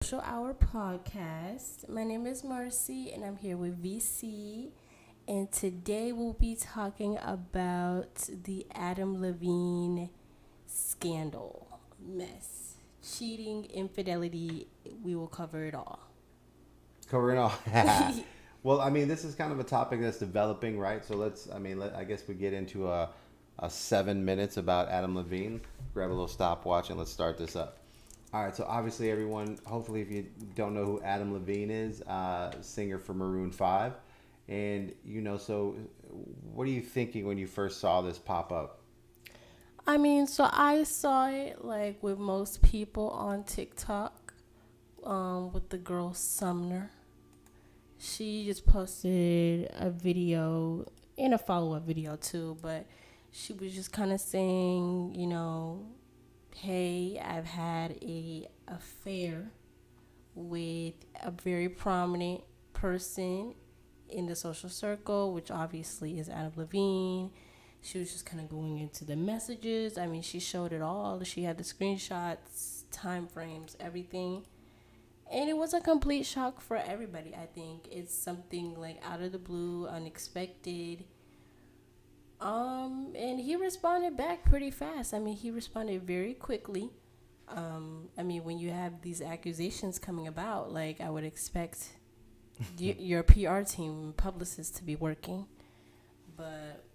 Social Hour podcast. My name is Marcy and I'm here with VC. And today we'll be talking about the Adam Levine scandal, mess, cheating, infidelity. We will cover it all. Covering all. Well, I mean, this is kind of a topic that's developing, right? So I guess we get into a 7 minutes about Adam Levine. Grab a little stopwatch and let's start this up. All right, so obviously everyone, hopefully if you don't know who Adam Levine is, singer for Maroon 5. And, so what are you thinking when you first saw this pop up? So I saw it like with most people on TikTok with the girl Sumner. She just posted a video and a follow up video too, but she was just kind of saying, hey, I've had a affair with a very prominent person in the social circle, which obviously is Adam Levine. She was just kind of going into the messages. I mean, she showed it all. She had the screenshots, time frames, everything. And it was a complete shock for everybody, I think. It's something like out of the blue, unexpected. And he responded back pretty fast. I mean, he responded very quickly. When you have these accusations coming about, like I would expect your PR team, publicist to be working. But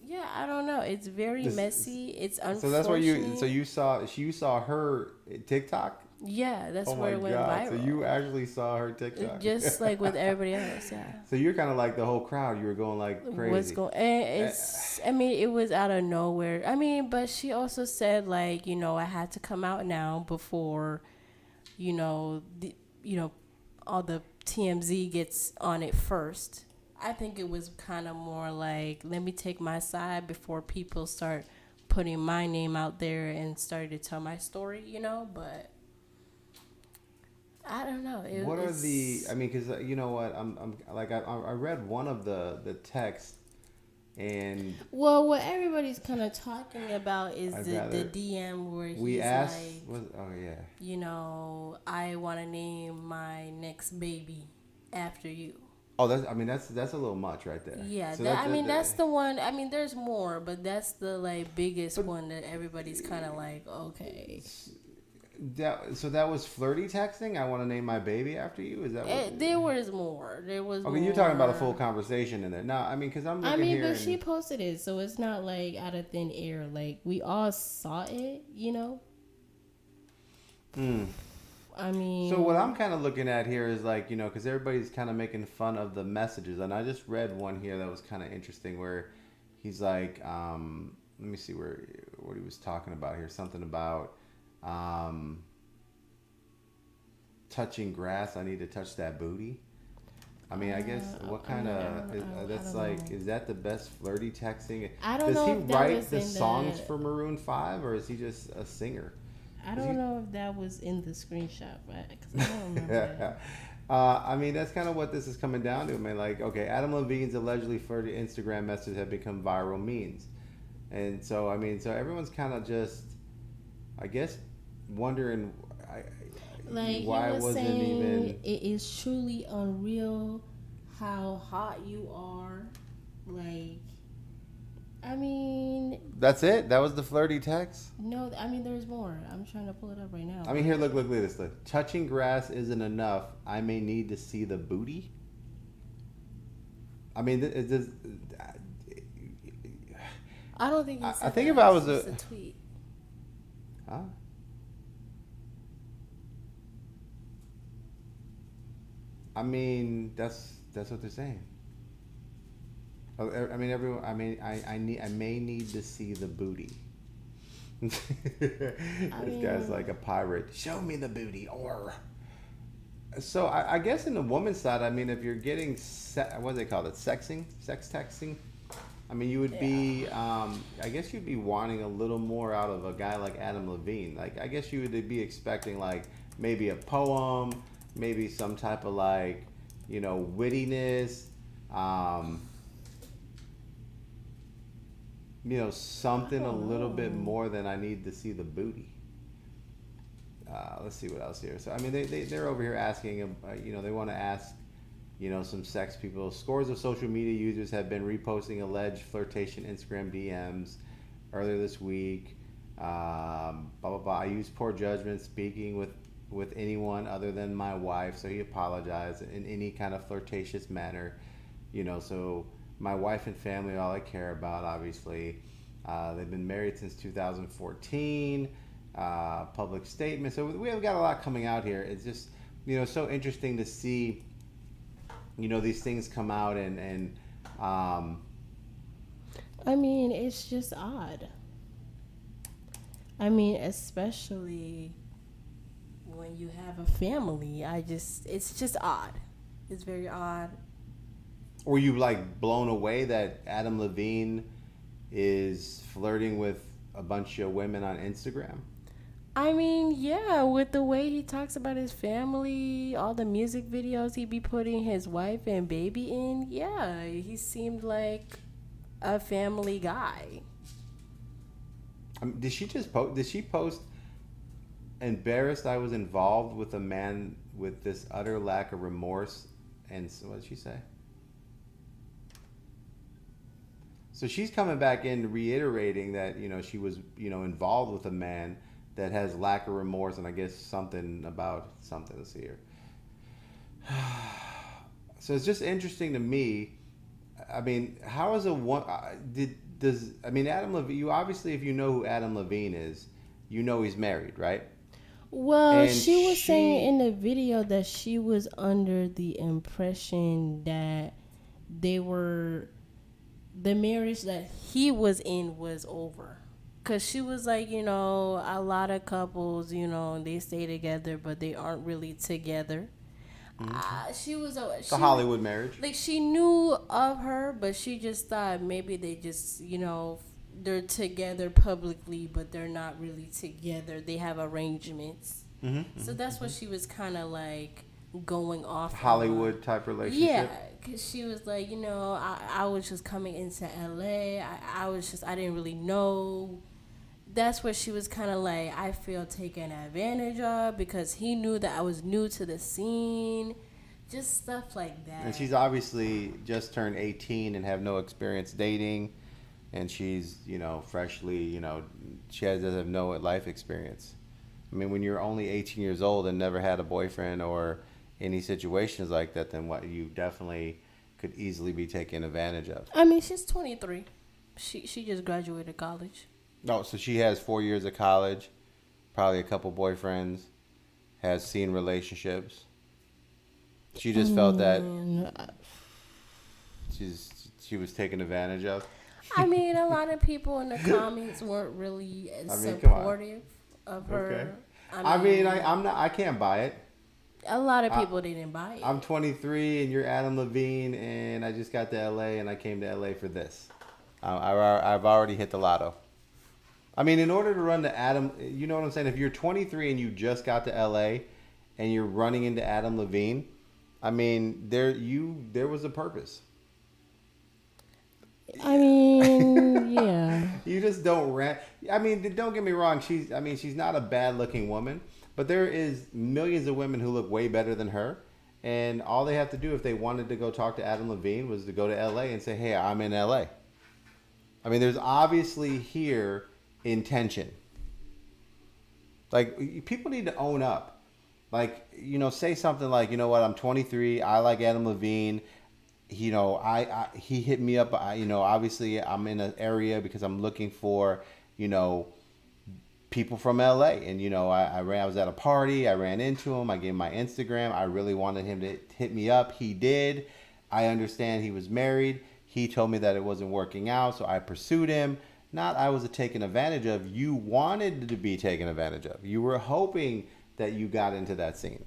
yeah, I don't know. It's very messy. It's unfortunate. So that's where you saw her TikTok. Yeah, that's Oh where my it went God! viral. So you actually saw her TikTok, just like with everybody else. Yeah. So you're kind of like the whole crowd. You were going like crazy. What's going? It's. I mean, it was out of nowhere. I mean, but she also said like, I had to come out now before, you know, the, you know, all the TMZ gets on it first. I think it was kind of more like, let me take my side before people start putting my name out there and started to tell my story. But I don't know. What are the? I mean, because you know what? I'm like I read one of the text, and well, what everybody's kind of talking about is the DM where we he's asked. like, Oh yeah. I want to name my next baby after you. Oh, that's a little much right there. Yeah, So that's the one. I mean, there's more, but that's the like biggest one that everybody's kind of like, okay. So that was flirty texting. I want to name my baby after you. Is that what? There was more. There was. Okay, more. you're talking about a full conversation in there. No, I mean, because I'm looking here. But she posted it, so it's not like out of thin air. Like we all saw it. Hmm. I mean. So what I'm kind of looking at here is like, because everybody's kind of making fun of the messages, and I just read one here that was kind of interesting where he's like, let me see what he was talking about here. Something about touching grass. I need to touch that booty. I mean, I guess what kind of that's like? Know. Is that the best flirty texting? I don't know. Does he write the songs for Maroon 5, or is he just a singer? I don't know if that was in the screenshot, right? Because I don't remember that. I mean, that's kind of what this is coming down to. I mean, like, okay, Adam Levine's allegedly flirty Instagram messages have become viral memes. And so, I mean, so everyone's kind of just, I guess, wondering why it wasn't even. It is truly unreal how hot you are. Like, I mean. That's it? That was the flirty text? No, I mean, there's more. I'm trying to pull it up right now. I mean, here, look at this. Look. Touching grass isn't enough. I may need to see the booty. I mean, I don't think he said I think that. If I was a tweet. Huh? I mean, that's what they're saying. I mean, everyone. I mean, I may need to see the booty. This guy's like a pirate. Show me the booty, or. So I guess in the woman's side, I mean, if you're getting what do they call it, sex texting. I mean, you would be. I guess you'd be wanting a little more out of a guy like Adam Levine. Like, I guess you would be expecting like maybe a poem, maybe some type of like, wittiness. Something a little bit more than I need to see the booty. let's see what else here. So I mean, they're over here asking, they want to ask, some sex people. Scores of social media users have been reposting alleged flirtation Instagram DMs earlier this week. Blah blah blah. I used poor judgment speaking with anyone other than my wife, so he apologized in any kind of flirtatious manner. So my wife and family are all I care about, obviously. They've been married since 2014. Public statement. So we have got a lot coming out here. It's just, so interesting to see, these things come out and I mean, it's just odd. I mean, especially when you have a family. It's just odd. It's very odd. were you like blown away that Adam Levine is flirting with a bunch of women on Instagram? I mean, yeah, with the way he talks about his family, all the music videos he be putting his wife and baby in, yeah, he seemed like a family guy. Did she just post? Did she post? Embarrassed I was involved with a man with this utter lack of remorse, and what did she say? So she's coming back in reiterating that she was involved with a man that has lack of remorse, and I guess something about something. Let's see here. So it's just interesting to me. I mean, how is a one? Adam Levine? You obviously, if you know who Adam Levine is, he's married, right? Well, And she was saying in the video that she was under the impression that the marriage that he was in was over. Because she was like, a lot of couples, they stay together, but they aren't really together. She was a Hollywood marriage. Like, she knew of her, but she just thought maybe they just, they're together publicly, but they're not really together. They have arrangements. So that's what she was kind of like going off Hollywood on. type relationship. Yeah, because she was like, I was just coming into LA. I didn't really know. That's what she was kind of like, I feel taken advantage of because he knew that I was new to the scene. Just stuff like that. And she's obviously just turned 18 and have no experience dating. And she's, freshly, she doesn't have no life experience. I mean, when you're only 18 years old and never had a boyfriend or any situations like that, then what you definitely could easily be taken advantage of. I mean, she's 23. She just graduated college. No, so she has 4 years of college, probably a couple boyfriends, has seen relationships. She just felt that she was taken advantage of. I mean, a lot of people in the comments weren't really supportive of her. Okay. I can't buy it. A lot of people didn't buy it. I'm 23 and you're Adam Levine, and I just got to LA and I came to LA for this. I've already hit the lotto. I mean, in order to run to Adam, you know what I'm saying? If you're 23 and you just got to LA and you're running into Adam Levine, I mean, there was a purpose. I mean, yeah. You just don't rant. I mean, don't get me wrong. She's not a bad looking woman, but there is millions of women who look way better than her. And all they have to do if they wanted to go talk to Adam Levine was to go to LA and say, hey, I'm in LA. I mean, there's obviously here intention. Like, people need to own up. Like, say something like, what, I'm 23. I like Adam Levine. He hit me up. Obviously I'm in an area because I'm looking for, people from LA. And, I was at a party. I ran into him. I gave him my Instagram. I really wanted him to hit me up. He did. I understand he was married. He told me that it wasn't working out. So I pursued him. Not I was taken advantage of. You wanted to be taken advantage of. You were hoping that you got into that scene.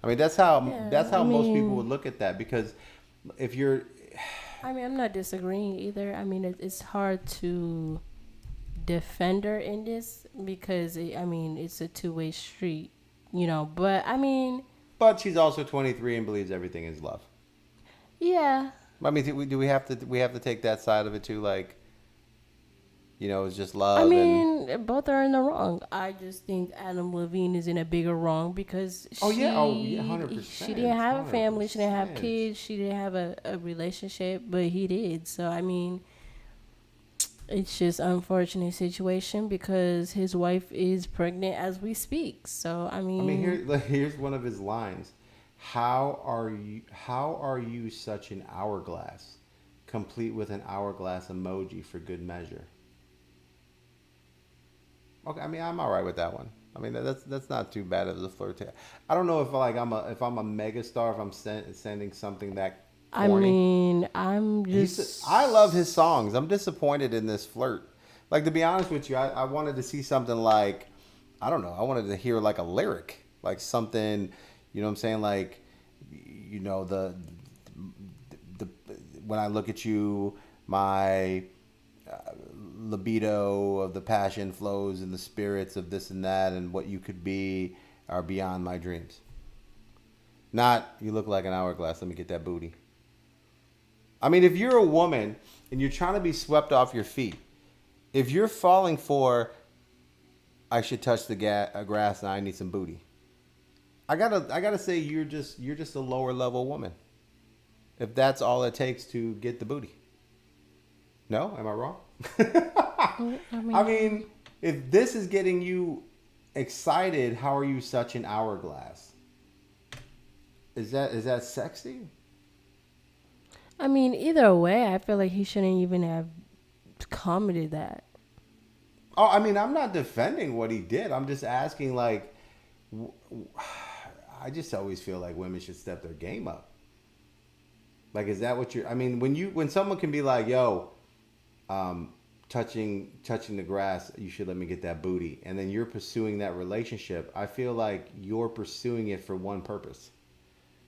I mean, that's how most people would look at that, because if you're... I mean, I'm not disagreeing either. I mean, it's hard to defend her in this because, it's a two-way street, But, I mean... But she's also 23 and believes everything is love. Yeah. I mean, do we have to take that side of it too? Like, It's just I love and. mean, both are in the wrong. I just think Adam Levine is in a bigger wrong because Oh yeah, hundred she didn't percent, have a hundred family, she didn't have percent. kids, she didn't have a relationship, but he did. So I mean, it's just unfortunate situation because his wife is pregnant as we speak. So I I mean, mean, here's one of his lines. How are you such an hourglass, complete with an hourglass emoji for good measure? Okay, I mean, I'm all right with that one. I mean, that's not too bad as a flirt. I don't know if I'm a mega star, if I'm sending something that I corny. mean, I'm I love his just. songs. I'm disappointed in this flirt. Like, to be honest with you, I wanted to see something like, I don't know. I wanted to hear like a lyric, like something, what I'm saying? Like, the when I look at you, my libido of the passion flows and the spirits of this and that and what you could be are beyond my dreams. Not, you look like an hourglass. Let me get that booty. I mean, if you're a woman and you're trying to be swept off your feet, if you're falling for, I should touch the grass and I need some booty. I gotta say you're just a lower level woman. If that's all it takes to get the booty. No, am I wrong? I I mean, mean, if this is getting you excited, how are you such an hourglass? Is that sexy? I mean, either way, I feel like he shouldn't even have commented that. Oh, I mean, I'm not defending what he did. I'm just asking, like, I just always feel like women should step their game up. Like, is that what you're? I mean, when someone can be like, "Yo, touching the grass, you should let me get that booty," and then you're pursuing that relationship, I feel like you're pursuing it for one purpose.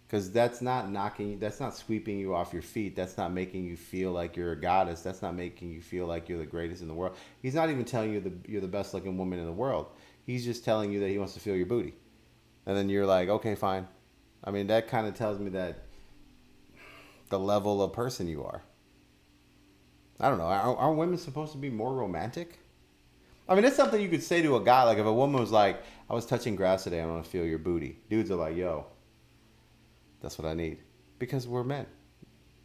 Because that's not sweeping you off your feet. That's not making you feel like you're a goddess. That's not making you feel like you're the greatest in the world. He's not even telling you you're the best looking woman in the world. He's just telling you that he wants to feel your booty. And then you're like, okay, fine. I mean, that kind of tells me that the level of person you are. I don't know. Are women supposed to be more romantic? I mean, it's something you could say to a guy. Like, if a woman was like, I was touching grass today, I want to feel your booty. Dudes are like, yo, that's what I need. Because we're men.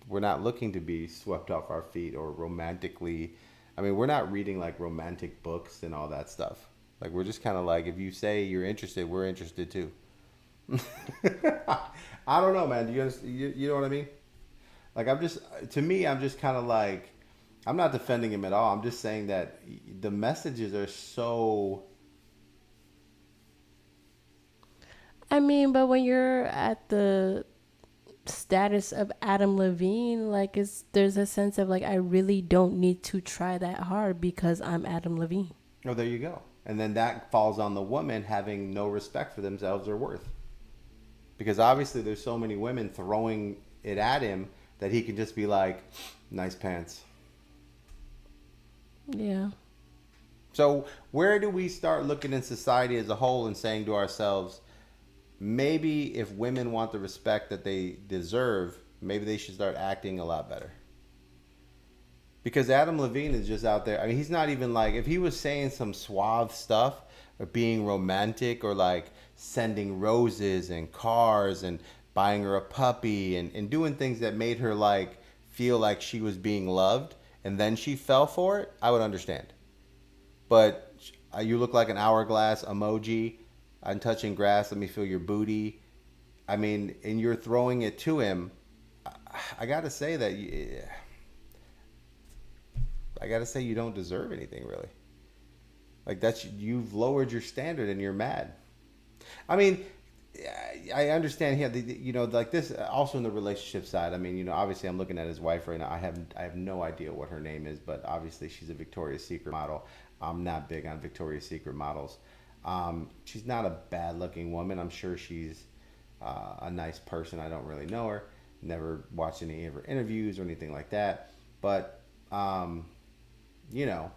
We're not looking to be swept off our feet or romantically. I mean, we're not reading like romantic books and all that stuff. Like, we're just kind of like, if you say you're interested, we're interested too. I don't know, man. Do you know what I mean? Like, to me, I'm just kind of like, I'm not defending him at all. I'm just saying that the messages are so. I mean, but when you're at the status of Adam Levine, like there's a sense of like I really don't need to try that hard because I'm Adam Levine. Oh, there you go. And then that falls on the woman having no respect for themselves or worth. Because obviously there's so many women throwing it at him that he can just be like, nice pants. Yeah. So where do we start looking in society as a whole and saying to ourselves, maybe if women want the respect that they deserve, maybe they should start acting a lot better? Because Adam Levine is just out there. I mean, he's not even like, if he was saying some suave stuff or being romantic or like sending roses and cars and buying her a puppy and doing things that made her like feel like she was being loved and then she fell for it, I would understand. But you look like an hourglass emoji. I'm touching grass. Let me feel your booty. I mean, and you're throwing it to him. I got to say that I got to say you don't deserve anything really. Like you've lowered your standard and you're mad. I mean, I understand here. Like this also in the relationship side. I mean, obviously I'm looking at his wife right now. I have no idea what her name is, but obviously she's a Victoria's Secret model. I'm not big on Victoria's Secret models. She's not a bad looking woman. I'm sure she's a nice person. I don't really know her. Never watched any of her interviews or anything like that. But you know,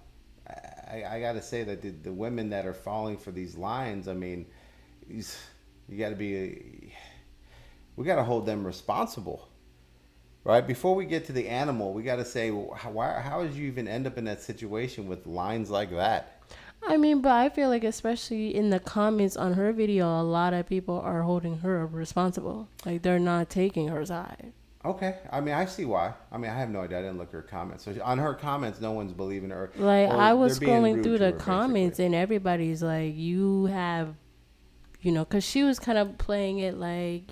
I got to say that the women that are falling for these lines, I mean, you got to we got to hold them responsible. right? Before we get to the animal, we got to say, how did you even end up in that situation with lines like that? I mean, but I feel like especially in the comments on her video, a lot of people are holding her responsible. Like they're not taking her side. Okay, I mean, I see why. I mean, I have no idea. I didn't look at her comments. So on her comments, no one's believing her, Like or I they're was being scrolling rude through to the her, basically. comments and everybody's like, you have, because she was kind of playing it like,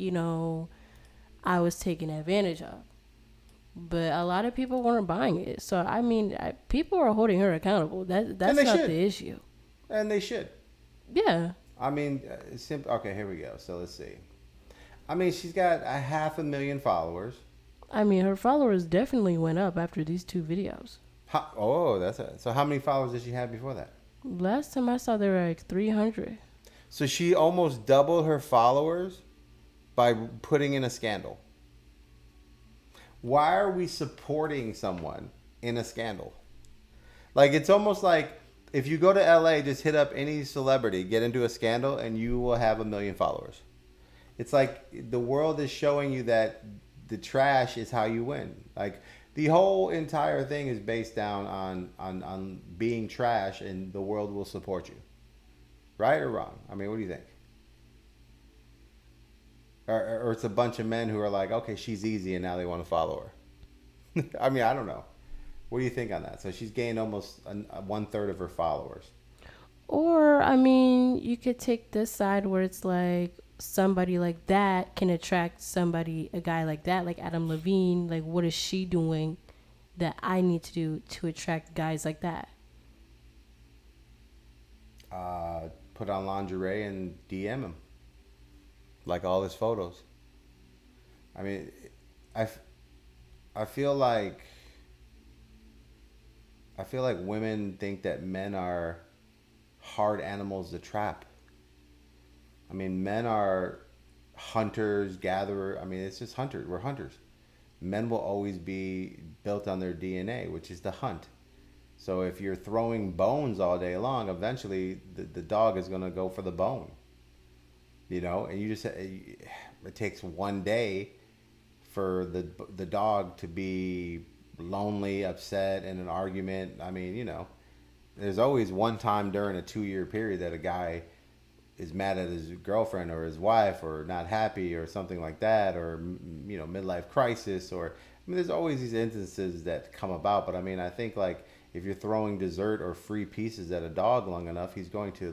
I was taken advantage of. But a lot of people weren't buying it. So I mean, people are holding her accountable. And That's they not should. the issue. And they should. Yeah. I mean, okay, here we go. So let's see. I mean, she's got a 500,000 followers. I mean, her followers definitely went up after these two videos. So how many followers did she have before that? Last time I saw there were like 300. So she almost doubled her followers by putting in a scandal. Why are we supporting someone in a scandal? Like, it's almost like if you go to LA, just hit up any celebrity, get into a scandal, and you will have 1 million followers. It's like the world is showing you that the trash is how you win. Like, the whole entire thing is based down on being trash, and the world will support you. Right or wrong? I mean, what do you think? Or it's a bunch of men who are like, okay, she's easy, and now they want to follow her. I mean, I don't know. What do you think on that? So she's gained almost 1/3 of her followers. Or, I mean, you could take this side where it's like somebody like that can attract a guy like that, like Adam Levine. Like, what is she doing that I need to do to attract guys like that? Put on lingerie and DM him. Like all his photos. I mean, I, I feel like women think that men are hard animals to trap. I mean, men are hunters, gatherers. I mean, it's just hunters. We're hunters. Men will always be built on their DNA, which is to hunt. So if you're throwing bones all day long, eventually the dog is going to go for the bone. And it takes one day for the dog to be lonely, upset, in an argument. I mean, there's always one time during a 2-year period that a guy is mad at his girlfriend or his wife or not happy or something like that, or midlife crisis, or I mean, there's always these instances that come about. But I mean, I think like if you're throwing dessert or free pieces at a dog long enough, he's going to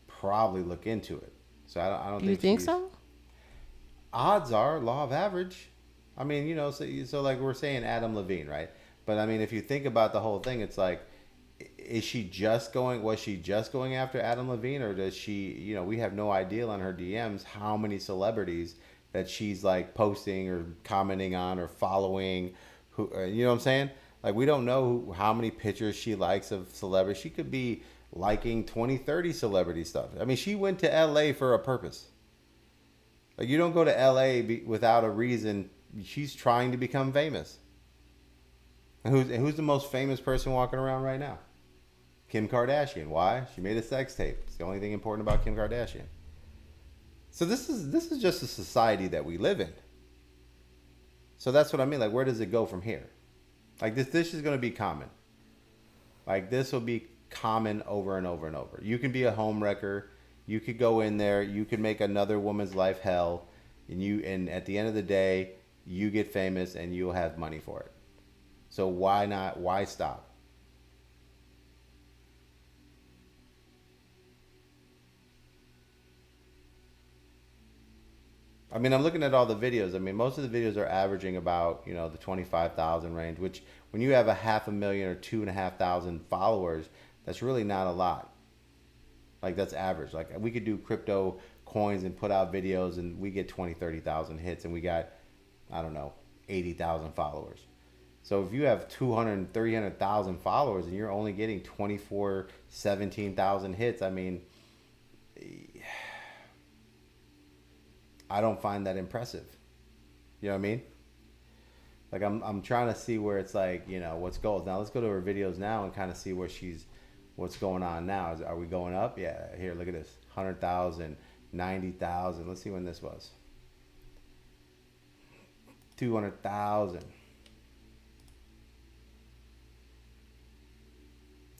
probably look into it. So I don't Do you think so? Odds are law of average. I mean, so like we're saying Adam Levine, right? But I mean, if you think about the whole thing, it's like, was she just going after Adam Levine, or does she, we have no idea on her DMs how many celebrities that she's like posting or commenting on or following, who, you know what I'm saying? Like, we don't know how many pictures she likes of celebrities. She could be liking 20, 30 celebrity stuff. I mean, she went to LA for a purpose. Like, you don't go to LA without a reason. She's trying to become famous. And who's the most famous person walking around right now? Kim Kardashian. Why? She made a sex tape. It's the only thing important about Kim Kardashian. So this is just a society that we live in. So that's what I mean. Like, where does it go from here? Like, this is going to be common. Like, this will be common over and over and over. You can be a home wrecker. You could go in there. You could make another woman's life hell. And at the end of the day, you get famous and you'll have money for it. So why not? Why stop? I mean, I'm looking at all the videos. I mean, most of the videos are averaging about, the 25,000 range, which when you have a 500,000 or 2,500 followers, that's really not a lot. Like, that's average. Like, we could do crypto coins and put out videos and we get 20, 30,000 hits and we got, I don't know, 80,000 followers. So if you have 200, 300,000 followers and you're only getting 24, 17,000 hits, I mean, I don't find that impressive. You know what I mean? Like, I'm trying to see where it's like, what's gold. Now let's go to her videos now and kind of see what's going on now. Are we going up? Yeah. Here, look at this. 100,000, 90,000. Let's see when this was. 200,000.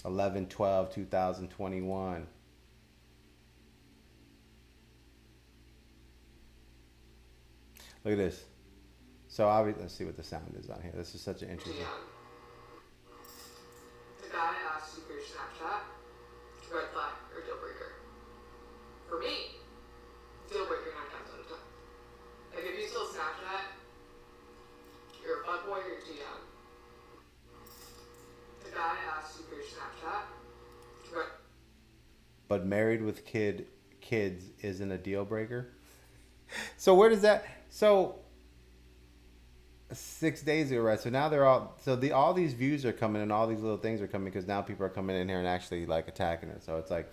11/12/2021. Look at this. So obviously, let's see what the sound is on here. This is such an interesting. The guy asked you for your Snapchat, red flag or deal breaker. For me, deal breaker 9 times out of 10. Like if you still Snapchat, you're a fuckboy or you're too young. The guy asked you for your Snapchat, red. But married with kids isn't a deal breaker. So where does that? So 6 days ago, right? So now they're all. So all these views are coming and all these little things are coming because now people are coming in here and actually like attacking it. So it's like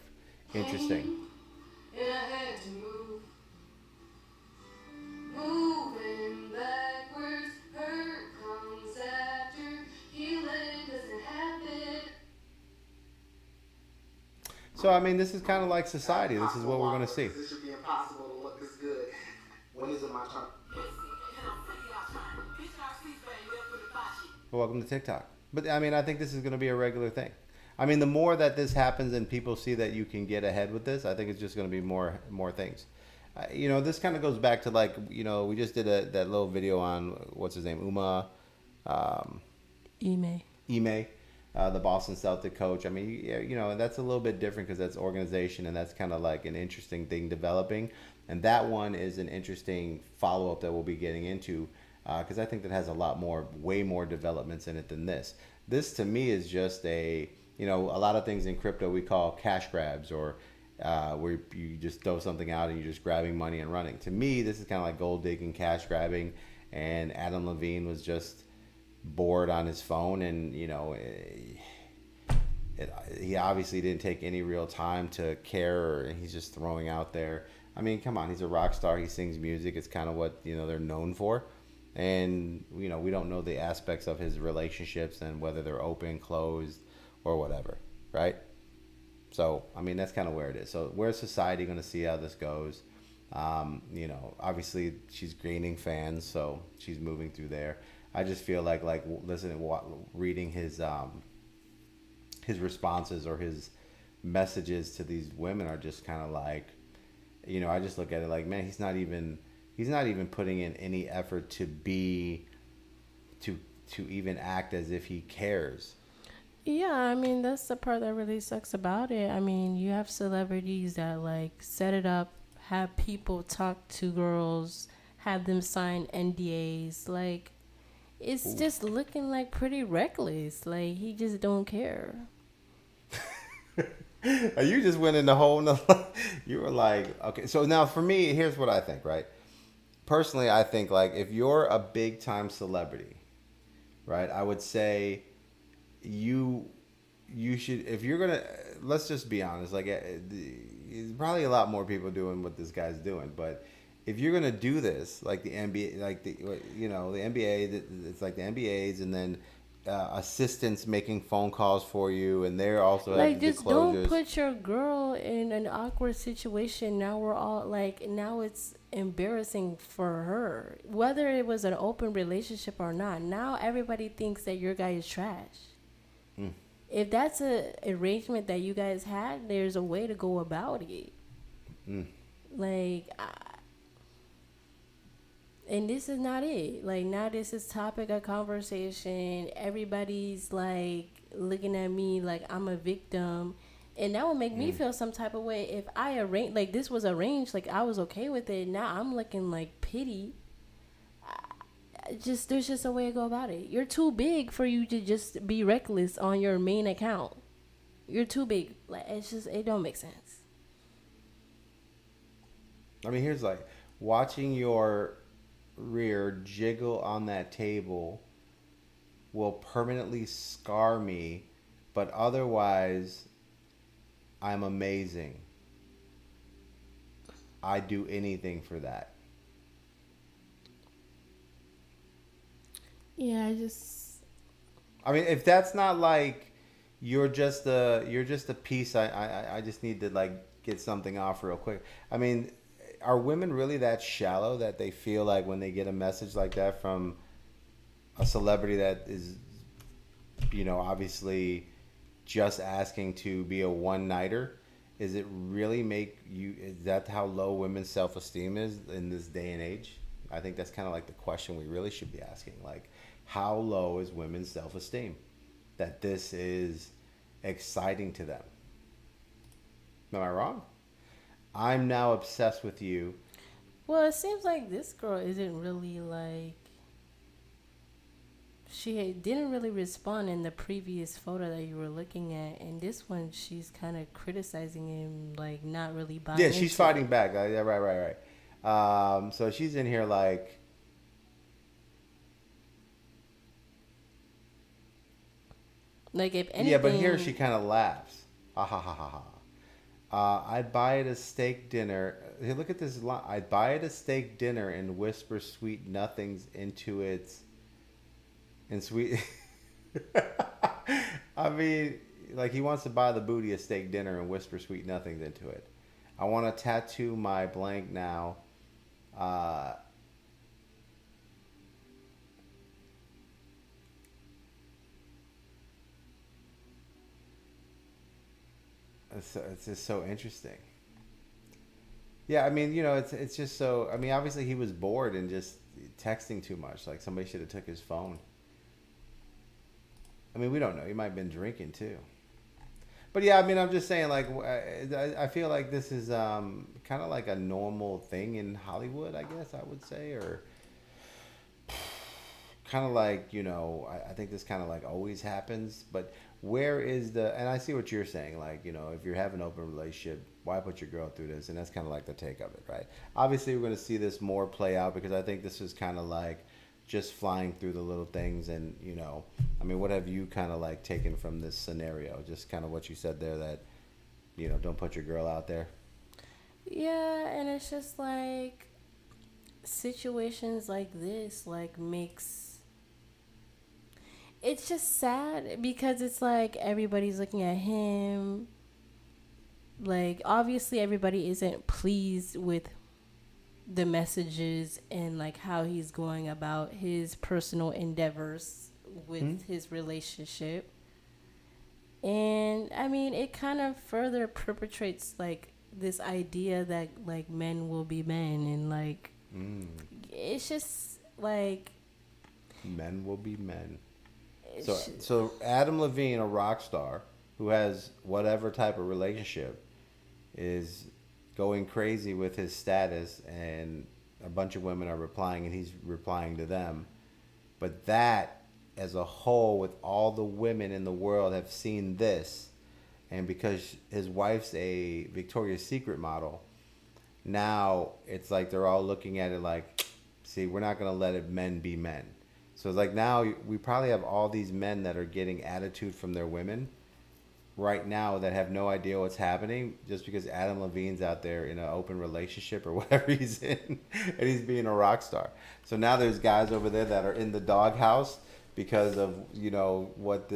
interesting. And I had to move. Moving backwards, hurt comes after healing doesn't happen. So I mean, this is kind of like society. This is what we're gonna see. This should be impossible to look this good. When is it my turn? Welcome to TikTok. But I mean, I think this is going to be a regular thing. I mean, the more that this happens and people see that you can get ahead with this, I think it's just going to be more things. This kind of goes back to like, we just did that little video on what's his name, Ime. Ime, the Boston Celtic coach. I mean, that's a little bit different because that's organization and that's kind of like an interesting thing developing. And that one is an interesting follow up that we'll be getting into. Because I think that has way more developments in it than this. This to me is just a lot of things in crypto we call cash grabs or where you just throw something out and you're just grabbing money and running. To me, this is kind of like gold digging, cash grabbing, and Adam Levine was just bored on his phone and, he obviously didn't take any real time to care or he's just throwing out there. I mean, come on, he's a rock star. He sings music. It's kind of what, they're known for. And, we don't know the aspects of his relationships and whether they're open, closed, or whatever, right? So, I mean, that's kind of where it is. So, where's society going to see how this goes? Obviously, she's gaining fans, so she's moving through there. I just feel like reading his responses or his messages to these women are just kind of like, I just look at it like, man, he's not even putting in any effort to even act as if he cares. Yeah, I mean, that's the part that really sucks about it. I mean, you have celebrities that like set it up, have people talk to girls, have them sign NDAs. Like, it's just looking like pretty reckless. Like, he just don't care. You just went in the whole you were like, okay. So now for me, here's what I think, right? Personally, I think like if you're a big time celebrity, right? I would say you should, if you're gonna, let's just be honest, like there's probably a lot more people doing what this guy's doing, but if you're gonna do this, like the NBA, like the NBA, it's like the NBA's, and then assistants making phone calls for you, and they're also like just don't put your girl in an awkward situation. Now we're all like, now it's embarrassing for her, whether it was an open relationship or not. Now everybody thinks that your guy is trash. If that's a arrangement that you guys had, there's a way to go about it. Like, and this is not it. Like, now this is topic of conversation. Everybody's like looking at me like I'm a victim, and that would make me feel some type of way if I arranged, like this was arranged, like I was okay with it. Now I'm looking like pity. There's just a way to go about it. You're too big for you to just be reckless on your main account. You're too big. Like, it don't make sense. I mean, here's like watching your rear jiggle on that table will permanently scar me, but otherwise I'm amazing. I'd do anything for that. Yeah, I mean, if that's not like you're just a piece, I just need to like get something off real quick. I mean, are women really that shallow that they feel like when they get a message like that from a celebrity that is, obviously just asking to be a one nighter, is it really make you? Is that how low women's self esteem is in this day and age? I think that's kind of like the question we really should be asking. Like, how low is women's self esteem that this is exciting to them? Am I wrong? I'm now obsessed with you. Well, it seems like this girl isn't really like. Didn't really respond in the previous photo that you were looking at, and this one she's kind of criticizing him, like not really buying. Yeah, she's into fighting it. back. Yeah, right. So she's in here like, Like if anything. yeah, but here she kind of laughs. Ha ha ha ha ha. I'd buy it a steak dinner. Hey, look at this line. I'd buy it a steak dinner and whisper sweet nothings into its. And sweet. I mean, like he wants to buy the booty a steak dinner and whisper sweet nothings into it. I want to tattoo my blank now. Uh, it's just so interesting. Yeah, I mean, it's just so. I mean, obviously he was bored and just texting too much. Like somebody should have took his phone. I mean, we don't know. He might have been drinking too. But yeah, I mean, I'm just saying, like, I feel like this is kind of like a normal thing in Hollywood, I guess I would say, or kind of like, I think this kind of like always happens. But where is and I see what you're saying, like, if you're having an open relationship, why put your girl through this? And that's kind of like the take of it, right? Obviously, we're going to see this more play out because I think this is kind of like just flying through the little things. And I mean, what have you kind of like taken from this scenario? Just kind of what you said there, that don't put your girl out there. Yeah, and it's just like situations like this like makes it's just sad because it's like everybody's looking at him. Like obviously everybody isn't pleased with the messages and like how he's going about his personal endeavors with his relationship. And I mean, it kind of further perpetrates like this idea that like men will be men, and like it's just like Men will be men. So, it's, so Adam Levine, a rock star who has whatever type of relationship, is going crazy with his status, and a bunch of women are replying, and he's replying to them. But that, as a whole, with all the women in the world, have seen this, and because his wife's a Victoria's Secret model, now it's like they're all looking at it like, see, we're not going to let it men be men. So it's like now we probably have all these men that are getting attitude from their women right now that have no idea what's happening just because Adam Levine's out there in an open relationship or whatever he's in, and he's being a rock star. So now there's guys over there that are in the doghouse because of what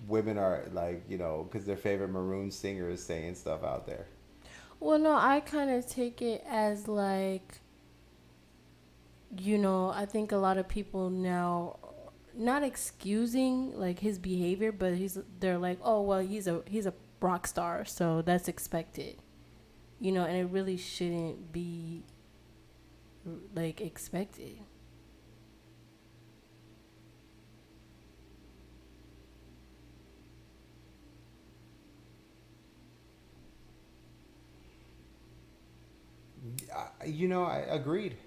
women are like, because their favorite maroon singer is saying stuff out there. well, no, I kind of take it as like, I think a lot of people now, not excusing like his behavior, but they're like, oh well, he's a rock star, so that's expected, and it really shouldn't be like expected. I agreed.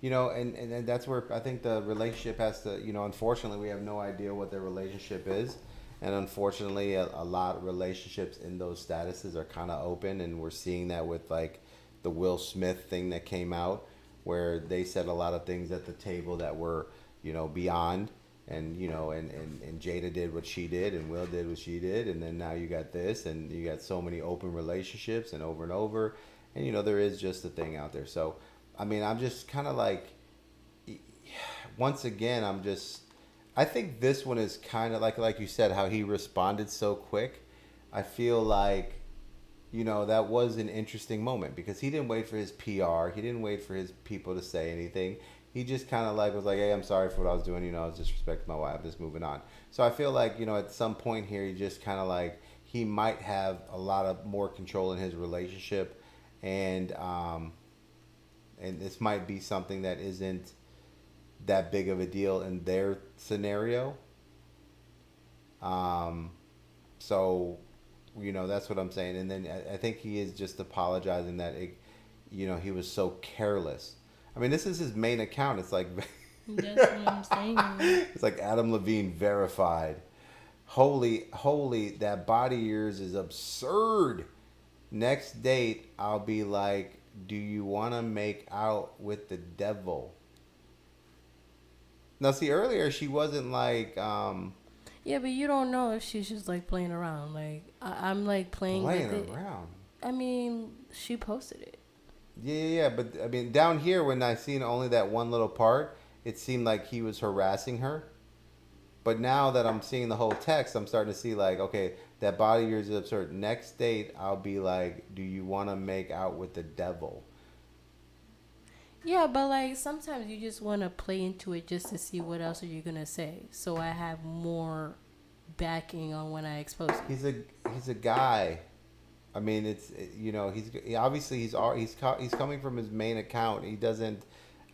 And that's where I think the relationship has to, unfortunately, we have no idea what their relationship is. And unfortunately, a lot of relationships in those statuses are kind of open. And we're seeing that with like the Will Smith thing that came out, where they said a lot of things at the table that were, beyond. And Jada did what she did, and Will did what she did. And then now you got this, and you got so many open relationships and over. And, there is just a thing out there. So, I mean, I'm just kind of like, once again, I think this one is kind of like you said, how he responded so quick. I feel like that was an interesting moment because he didn't wait for his PR. He didn't wait for his people to say anything. He just kind of like was like, hey, I'm sorry for what I was doing. I was disrespecting my wife. Just moving on. So I feel like, at some point here, he just kind of like, he might have a lot of more control in his relationship. And this might be something that isn't that big of a deal in their scenario. Um, so, that's what I'm saying. And then I think he is just apologizing that he was so careless. I mean, this is his main account. It's like That's what I'm saying. it's like Adam Levine verified. Holy, that body of yours is absurd. Next date, I'll be like, do you want to make out with the devil? Now, see, earlier she wasn't like Yeah, but you don't know if she's just like playing around. Like I'm like playing playing with it. around. I mean, she posted it. Yeah. But I mean, down here when I seen only that one little part, it seemed like he was harassing her. But now that I'm seeing the whole text, I'm starting to see like, okay, that body of yours is absurd. Next date, I'll be like, do you want to make out with the devil? Yeah, but like sometimes you just want to play into it just to see what else are you gonna say, so I have more backing on when I expose it. He's a guy. I mean, he's coming from his main account. He doesn't.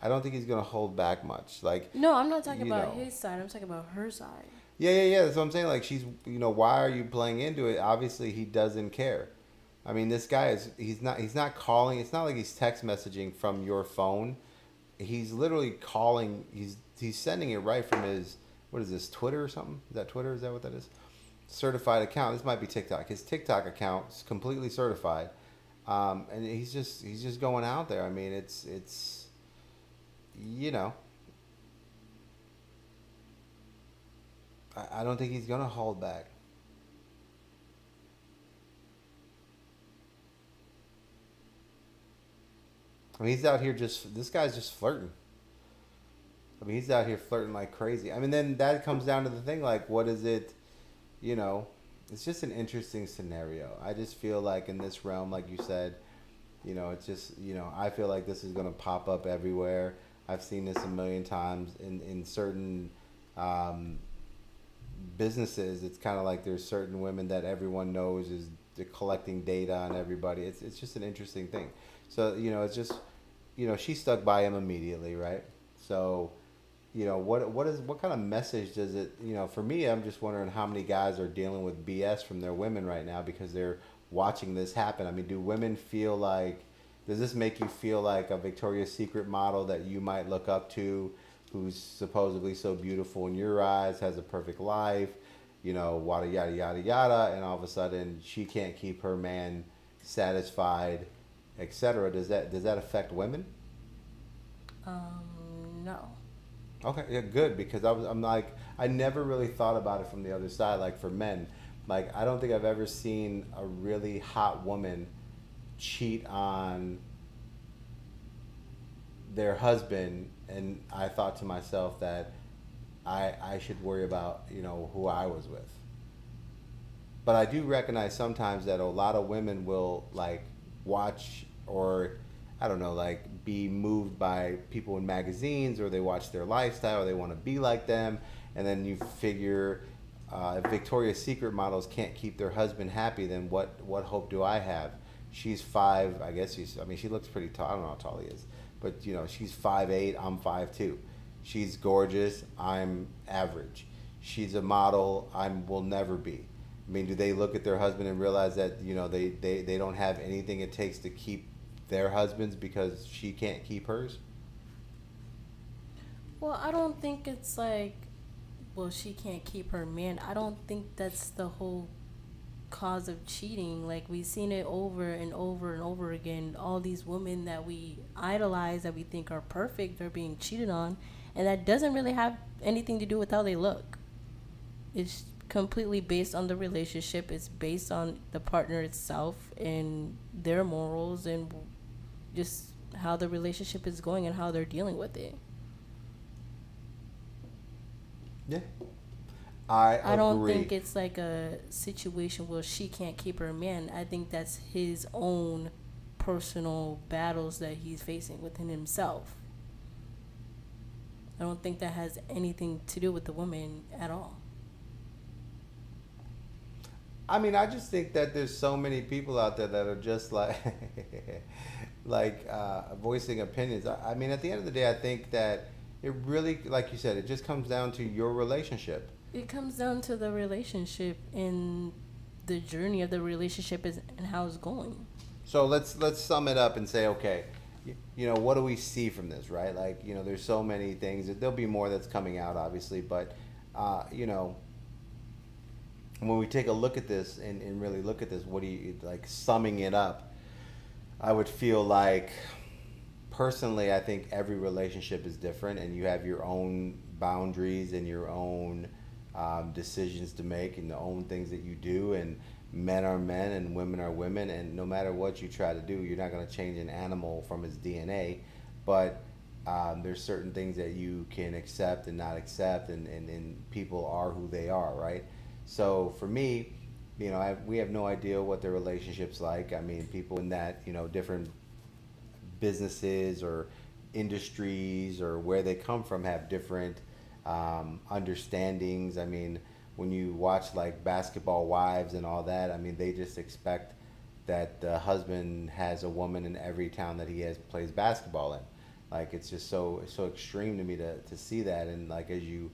I don't think he's gonna hold back much. Like, No, I'm not talking you about know. his side. I'm talking about her side. Yeah. That's what I'm saying. Like, why are you playing into it? Obviously, he doesn't care. I mean, this guy he's not calling. It's not like he's text messaging from your phone. He's literally calling. He's sending it right from his, what is this, Twitter or something? Is that Twitter? Is that what that is? Certified account. This might be TikTok. His TikTok account is completely certified. And he's just going out there. I mean, it's you know, I don't think he's gonna hold back. I mean, he's out here this guy's just flirting. I mean, he's out here flirting like crazy. I mean, then that comes down to the thing, like, what is it, you know, it's just an interesting scenario. I just feel like in this realm, like you said, it's just, I feel like this is going to pop up everywhere. I've seen this a million times in certain businesses. It's kind of like there's certain women that everyone knows is they're collecting data on everybody. It's just an interesting thing. So, it's just, she stuck by him immediately, right? So, what kind of message does it, for me, I'm just wondering how many guys are dealing with BS from their women right now because they're watching this happen. I mean, do women feel like, does this make you feel like a Victoria's Secret model that you might look up to, who's supposedly so beautiful in your eyes, has a perfect life, wada yada yada yada, and all of a sudden she can't keep her man satisfied, etc. Does that affect women? No. Okay, yeah, good, because I'm like, I never really thought about it from the other side. Like, for men, like, I don't think I've ever seen a really hot woman cheat on their husband, and I thought to myself that I should worry about, who I was with. But I do recognize sometimes that a lot of women will, like, watch, or I don't know, like, be moved by people in magazines, or they watch their lifestyle, or they want to be like them, and then you figure, if Victoria's Secret models can't keep their husband happy, then what hope do I have? She's five, I guess she looks pretty tall. I don't know how tall he is, but she's 5'8", I'm 5'2". She's gorgeous, I'm average. She's a model, will never be. I mean, do they look at their husband and realize that they don't have anything it takes to keep their husbands because she can't keep hers? Well, I don't think it's like, well, she can't keep her man. I don't think that's the whole cause of cheating. Like, we've seen it over and over and over again. All these women that we idolize, that we think are perfect, they're being cheated on, and that doesn't really have anything to do with how they look. It's completely based on the relationship. It's based on the partner itself and their morals and just how the relationship is going and how they're dealing with it. Yeah. I I don't agree. think it's like a situation where she can't keep her man. I think that's his own personal battles that he's facing within himself. I don't think that has anything to do with the woman at all. I mean, I just think that there's so many people out there that are just like, voicing opinions. I mean, at the end of the day, I think that it really, like you said, it just comes down to your relationship. It comes down to the relationship and the journey of the relationship is and how it's going. So let's sum it up and say, okay, what do we see from this, right? Like, there's so many things. There'll be more that's coming out, obviously, but you know, when we take a look at this and really look at this, what do you like summing it up? I would feel like, personally, I think every relationship is different, and you have your own boundaries and your own decisions to make, and the own things that you do. And men are men, and women are women, and no matter what you try to do, you're not going to change an animal from its DNA. But there's certain things that you can accept and not accept, and people are who they are, right? So for me, we have no idea what their relationship's like. I mean, people in that, different businesses or industries or where they come from have different understandings. I mean, when you watch like Basketball Wives and all that, I mean, they just expect that the husband has a woman in every town that he has plays basketball in. Like, it's just so extreme to me to see that. And like, as you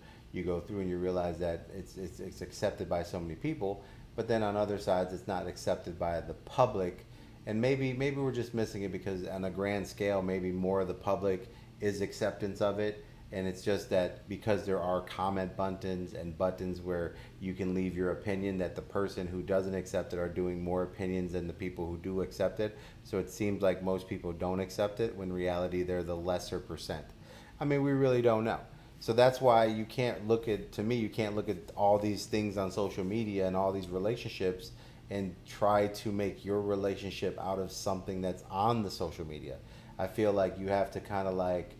go through and you realize that it's accepted by so many people, but then on other sides it's not accepted by the public. And maybe we're just missing it, because on a grand scale, maybe more of the public is acceptance of it. And it's just that because there are comment buttons where you can leave your opinion, that the person who doesn't accept it are doing more opinions than the people who do accept it. So it seems like most people don't accept it, when in reality they're the lesser percent. I mean, we really don't know. So that's why you can't look at, to me, you can't look at all these things on social media and all these relationships and try to make your relationship out of something that's on the social media. I feel like you have to kind of like,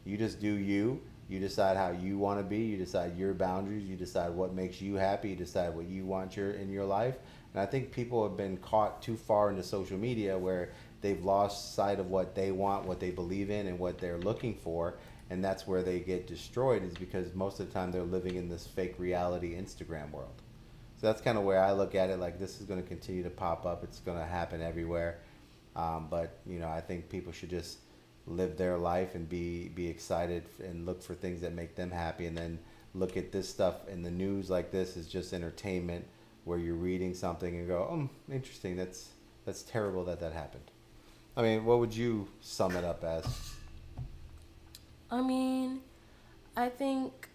you just do you. You decide how you want to be. You decide your boundaries. You decide what makes you happy. You decide what you want in your life. And I think people have been caught too far into social media, where they've lost sight of what they want, what they believe in, and what they're looking for. And that's where they get destroyed, is because most of the time they're living in this fake reality Instagram world. So that's kind of where I look at it. Like, this is going to continue to pop up. It's going to happen everywhere. But I think people should just live their life and be excited and look for things that make them happy, and then look at this stuff in the news like this as just entertainment, where you're reading something and go, oh, interesting, that's terrible that happened. I mean, what would you sum it up as? I mean, I think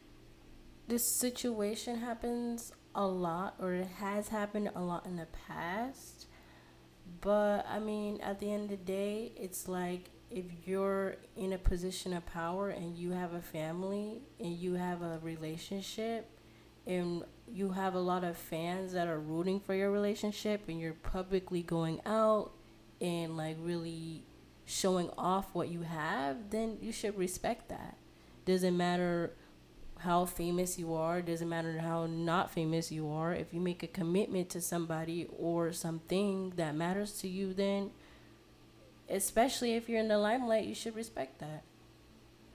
this situation happens a lot, or it has happened a lot in the past. But I mean, at the end of the day, it's like, if you're in a position of power and you have a family and you have a relationship and you have a lot of fans that are rooting for your relationship, and you're publicly going out and like really showing off what you have, then you should respect that. Doesn't matter how famous you are, doesn't matter how not famous you are. If you make a commitment to somebody or something that matters to you, then especially if you're in the limelight, you should respect that.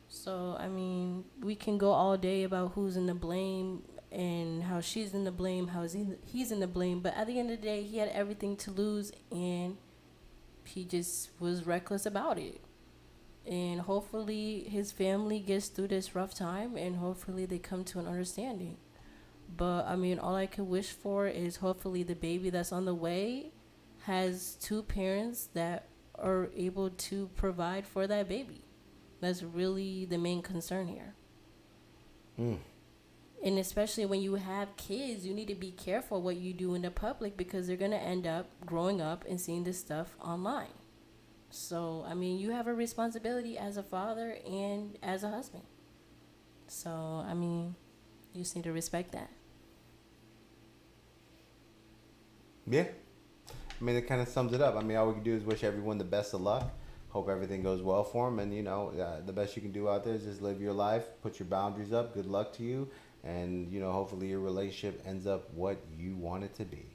So, I mean, we can go all day about who's in the blame and how she's in the blame, how he's in the blame, but at the end of the day, he had everything to lose, and he just was reckless about it. And hopefully his family gets through this rough time, and hopefully they come to an understanding. But I mean, all I could wish for is hopefully the baby that's on the way has two parents that are able to provide for that baby. That's really the main concern here. Mm. And especially when you have kids, you need to be careful what you do in the public, because they're going to end up growing up and seeing this stuff online. So, I mean, you have a responsibility as a father and as a husband. So, I mean, you just need to respect that. Yeah. I mean, it kind of sums it up. I mean, all we can do is wish everyone the best of luck. Hope everything goes well for them. And, the best you can do out there is just live your life, put your boundaries up. Good luck to you. and hopefully your relationship ends up what you want it to be.